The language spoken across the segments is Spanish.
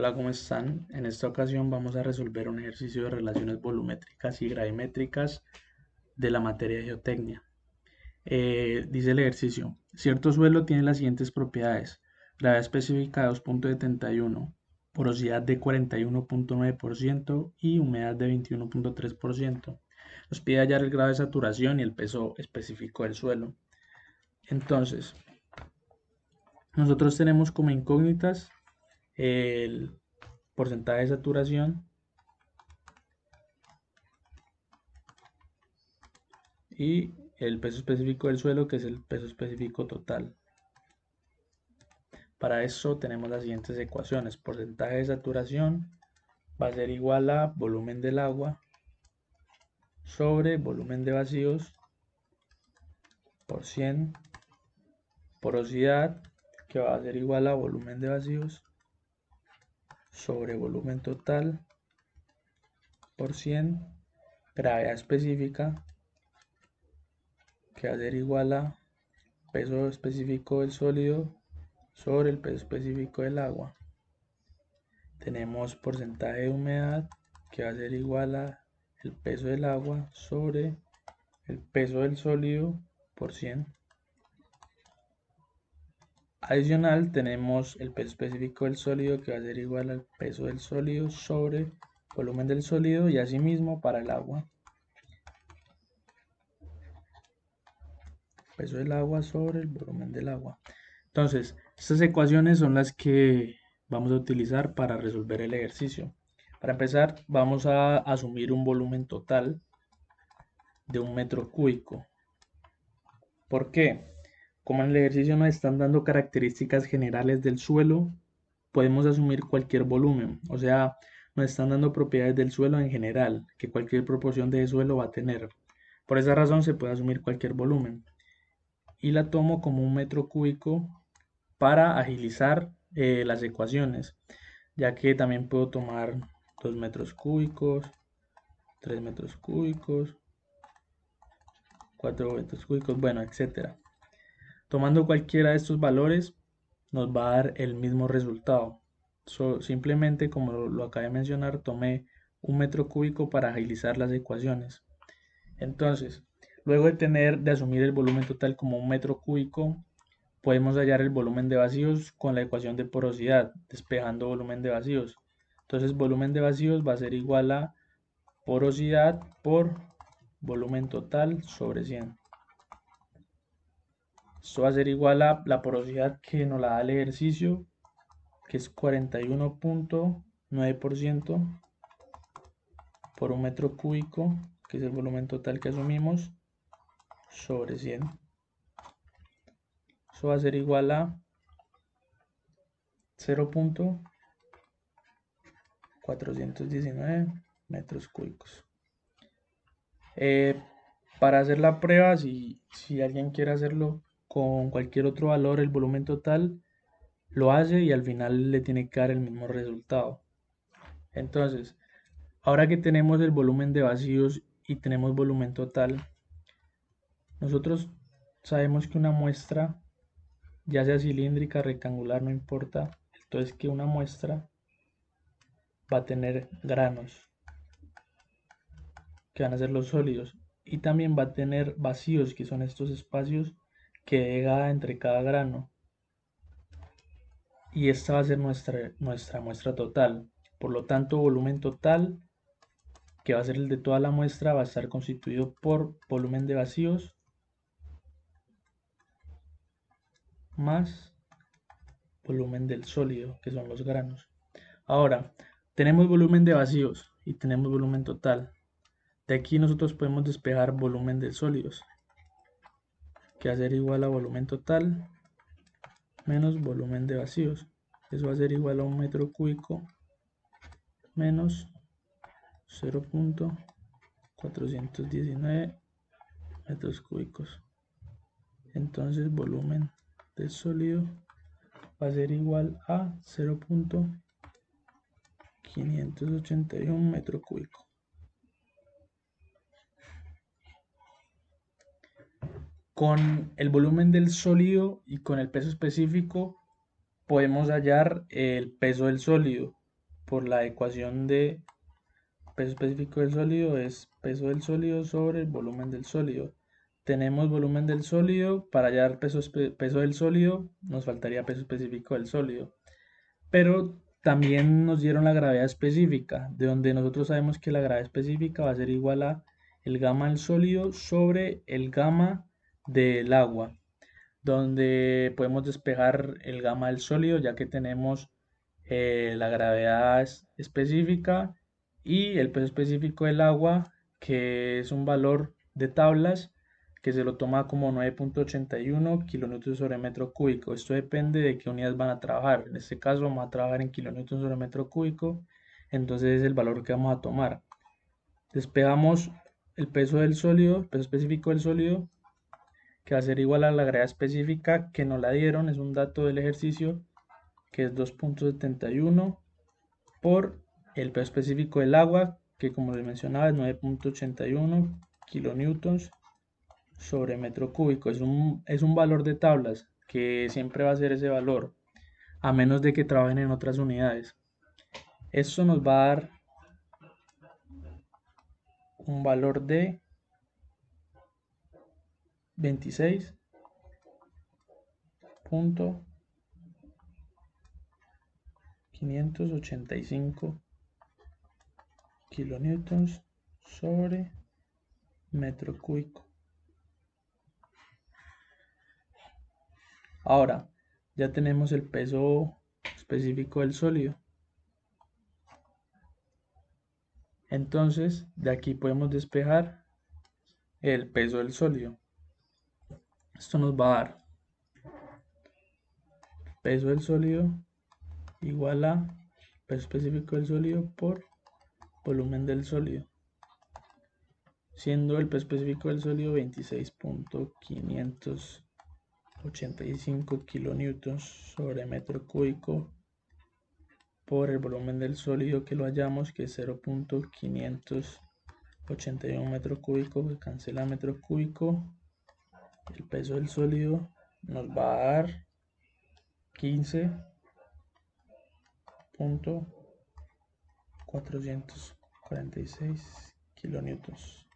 Hola, ¿cómo están? En esta ocasión vamos a resolver un ejercicio de relaciones volumétricas y gravimétricas de la materia de geotecnia. Dice el ejercicio, cierto suelo tiene las siguientes propiedades: gravedad específica de 2,71, porosidad de 41,9% y humedad de 21,3%. Nos pide hallar el grado de saturación y el peso específico del suelo. Entonces, nosotros tenemos como incógnitas el porcentaje de saturación y el peso específico del suelo, que es el peso específico total. Para eso tenemos las siguientes ecuaciones: porcentaje de saturación va a ser igual a volumen del agua sobre volumen de vacíos por 100, porosidad, que va a ser igual a volumen de vacíos sobre volumen total por 100, gravedad específica, que va a ser igual a peso específico del sólido sobre el peso específico del agua. Tenemos porcentaje de humedad, que va a ser igual a el peso del agua sobre el peso del sólido por 100. Adicional, tenemos el peso específico del sólido, que va a ser igual al peso del sólido sobre volumen del sólido, y asimismo para el agua, peso del agua sobre el volumen del agua. Entonces, estas ecuaciones son las que vamos a utilizar para resolver el ejercicio. Para empezar, vamos a asumir un volumen total de 1 metro cúbico. ¿Por qué? Como en el ejercicio nos están dando características generales del suelo, podemos asumir cualquier volumen. O sea, nos están dando propiedades del suelo en general, que cualquier proporción de suelo va a tener. Por esa razón se puede asumir cualquier volumen. Y la tomo como 1 metro cúbico para agilizar las ecuaciones, ya que también puedo tomar 2 metros cúbicos, 3 metros cúbicos, 4 metros cúbicos, bueno, etcétera. Tomando cualquiera de estos valores nos va a dar el mismo resultado. Simplemente, como lo acabé de mencionar, tomé 1 metro cúbico para agilizar las ecuaciones. Entonces, luego de asumir el volumen total como 1 metro cúbico, podemos hallar el volumen de vacíos con la ecuación de porosidad, despejando volumen de vacíos. Entonces, volumen de vacíos va a ser igual a porosidad por volumen total sobre 100. Esto va a ser igual a la porosidad que nos la da el ejercicio, que es 41,9% por 1 metro cúbico, que es el volumen total que asumimos, sobre 100. Eso va a ser igual a 0,419 metros cúbicos. Para hacer la prueba, si alguien quiere hacerlo con cualquier otro valor, el volumen total lo hace y al final le tiene que dar el mismo resultado. Entonces, ahora que tenemos el volumen de vacíos y tenemos volumen total, nosotros sabemos que una muestra, ya sea cilíndrica, rectangular, no importa, entonces que una muestra va a tener granos, que van a ser los sólidos, y también va a tener vacíos, que son estos espacios que deja entre cada grano, y esta va a ser nuestra muestra total. Por lo tanto, volumen total, que va a ser el de toda la muestra, va a estar constituido por volumen de vacíos más volumen del sólido, que son los granos. Ahora, tenemos volumen de vacíos y tenemos volumen total. De aquí nosotros podemos despejar volumen de sólidos, que va a ser igual a volumen total menos volumen de vacíos. Eso va a ser igual a 1 metro cúbico menos 0,419 metros cúbicos. Entonces, volumen del sólido va a ser igual a 0,581 metro cúbico. Con el volumen del sólido y con el peso específico podemos hallar el peso del sólido. por la ecuación de peso específico del sólido es peso del sólido sobre el volumen del sólido. Tenemos volumen del sólido, para hallar peso del sólido nos faltaría peso específico del sólido. Pero también nos dieron la gravedad específica, de donde nosotros sabemos que la gravedad específica va a ser igual a el gamma del sólido sobre el gamma del agua, donde podemos despejar el gamma del sólido ya que tenemos la gravedad específica y el peso específico del agua, que es un valor de tablas que se lo toma como 9.81 kilonewtons sobre metro cúbico. Esto depende de qué unidades van a trabajar. En este caso vamos a trabajar en kilonewtons sobre metro cúbico, entonces es el valor que vamos a tomar. Despejamos el peso del sólido, el peso específico del sólido, que va a ser igual a la gravedad específica que nos la dieron, es un dato del ejercicio, que es 2.71 por el peso específico del agua, que como les mencionaba es 9.81 kilonewtons sobre metro cúbico. Es un valor de tablas que siempre va a ser ese valor, a menos de que trabajen en otras unidades. Esto nos va a dar un valor de 26.585 kilonewtons sobre metro cúbico. Ahora ya tenemos el peso específico del sólido. Entonces de aquí podemos despejar el peso del sólido. Esto nos va a dar peso del sólido igual a peso específico del sólido por volumen del sólido, siendo el peso específico del sólido 26.585 kilonewtons sobre metro cúbico por el volumen del sólido, que lo hallamos, que es 0.581 metro cúbico, que cancela metro cúbico. El peso del sólido nos va a dar 15.446 kilonewtons.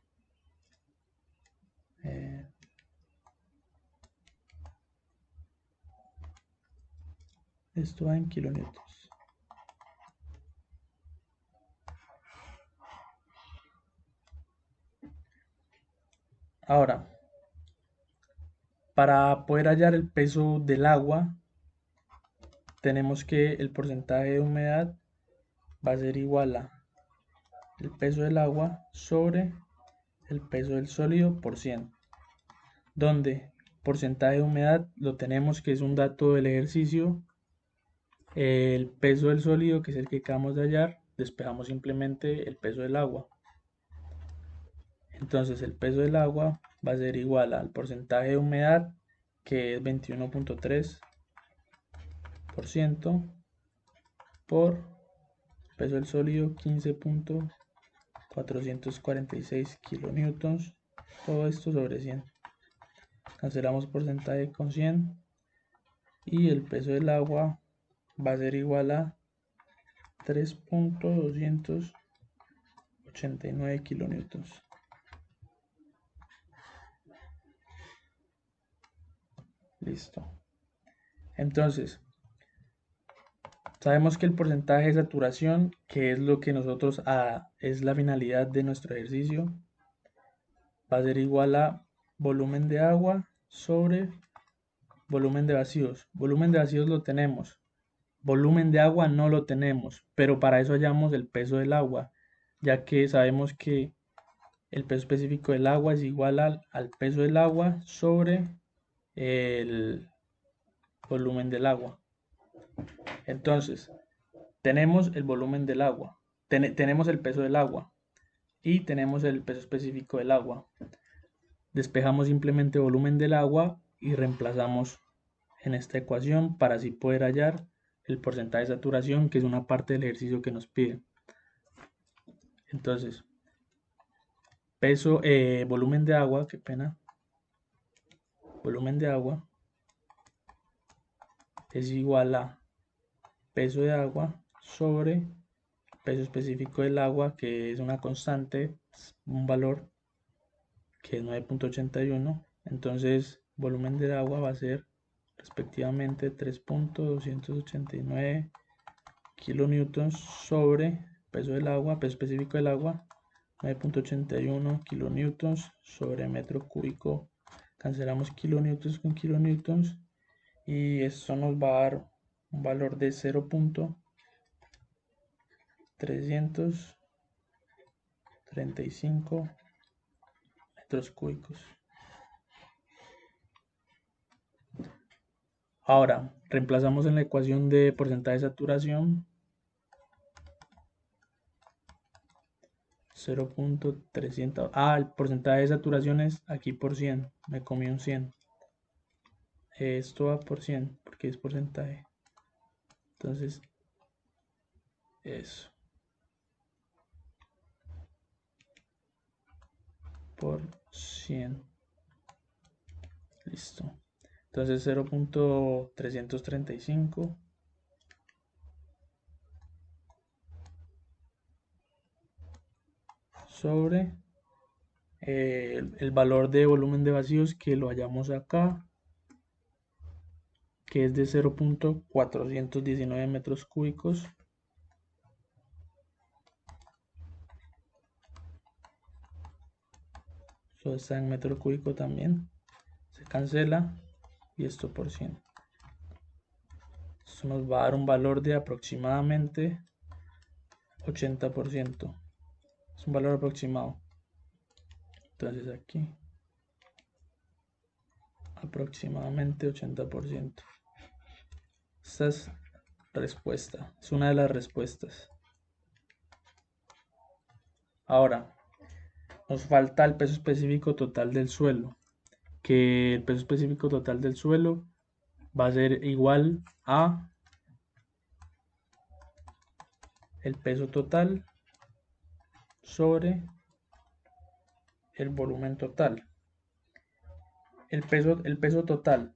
Esto va en kilonewtons. Ahora, para poder hallar el peso del agua, tenemos que el porcentaje de humedad va a ser igual a el peso del agua sobre el peso del sólido por 100, donde porcentaje de humedad lo tenemos, que es un dato del ejercicio. El peso del sólido, que es el que acabamos de hallar, despejamos simplemente el peso del agua. Entonces el peso del agua va a ser igual al porcentaje de humedad, que es 21.3%, por peso del sólido 15.446 kilonewtons. Todo esto sobre 100. Cancelamos porcentaje con 100 y el peso del agua va a ser igual a 3.289 kilonewtons. Listo. Entonces, sabemos que el porcentaje de saturación, que es lo que nosotros es la finalidad de nuestro ejercicio, va a ser igual a volumen de agua sobre volumen de vacíos. Volumen de vacíos lo tenemos, volumen de agua no lo tenemos, pero para eso hallamos el peso del agua, ya que sabemos que el peso específico del agua es igual al peso del agua sobre el volumen del agua. Entonces, tenemos el volumen del agua, tenemos el peso del agua y tenemos el peso específico del agua. Despejamos simplemente volumen del agua y reemplazamos en esta ecuación para así poder hallar el porcentaje de saturación, que es una parte del ejercicio que nos pide. Entonces, volumen de agua, qué pena, volumen de agua es igual a peso de agua sobre peso específico del agua, que es una constante, un valor que es 9.81. Entonces, volumen del agua va a ser respectivamente 3.289 kilonewtons sobre peso del agua, peso específico del agua, 9.81 kilonewtons sobre metro cúbico. Cancelamos kilonewtons con kilonewtons y esto nos va a dar un valor de 0.335 metros cúbicos. Ahora, reemplazamos en la ecuación de porcentaje de saturación 0.300. El porcentaje de saturación es aquí por 100. Me comí un 100. Esto va por 100 porque es porcentaje. Entonces, eso. Por 100. Listo. Entonces 0.335 sobre el valor de volumen de vacíos que lo hallamos acá, que es de 0.419 metros cúbicos. Eso está en metro cúbico también. Se cancela y esto por 100. Esto nos va a dar un valor de aproximadamente 80%. Es un valor aproximado. Entonces aquí aproximadamente 80%. Esta es respuesta, es una de las respuestas. Ahora, nos falta el peso específico total del suelo, que el peso específico total del suelo va a ser igual a el peso total sobre el volumen total. El peso total,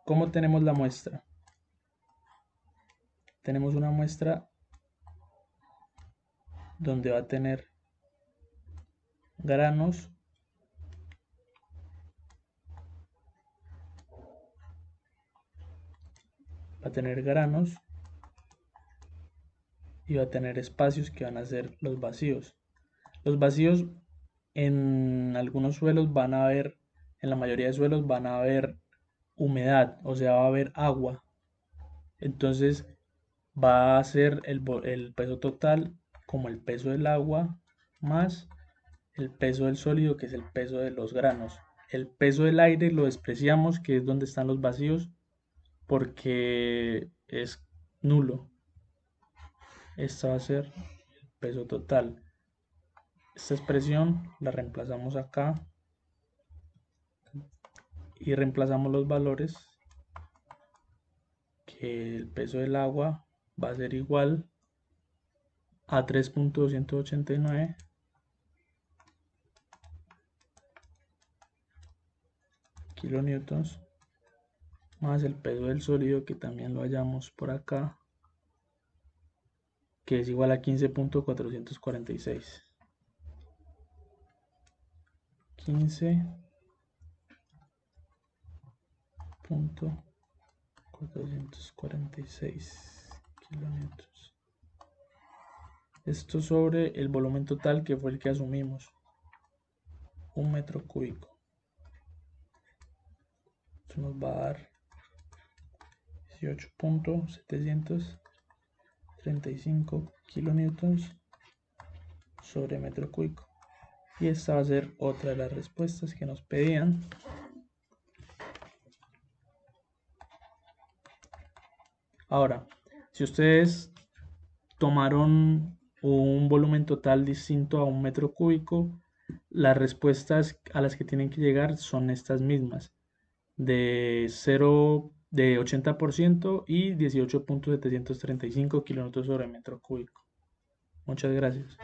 ¿cómo tenemos la muestra? Tenemos una muestra donde va a tener granos y va a tener espacios que van a ser los vacíos. Los vacíos en algunos suelos van a haber, en la mayoría de suelos van a haber humedad, o sea, va a haber agua. Entonces va a ser el peso total como el peso del agua más el peso del sólido, que es el peso de los granos. El peso del aire lo despreciamos, que es donde están los vacíos, porque es nulo. Esta va a ser el peso total. Esta expresión la reemplazamos acá y reemplazamos los valores, que el peso del agua va a ser igual a 3.289 kilonewtons más el peso del sólido, que también lo hallamos por acá, que es igual a 15.446. 15.446 kilonewtons. Esto sobre el volumen total, que fue el que asumimos, 1 metro cúbico. Esto nos va a dar 18.735 kilonewtons sobre metro cúbico. Y esta va a ser otra de las respuestas que nos pedían. Ahora, si ustedes tomaron un volumen total distinto a un metro cúbico, las respuestas a las que tienen que llegar son estas mismas, de 80% y 18.735 kilómetros sobre metro cúbico. Muchas gracias.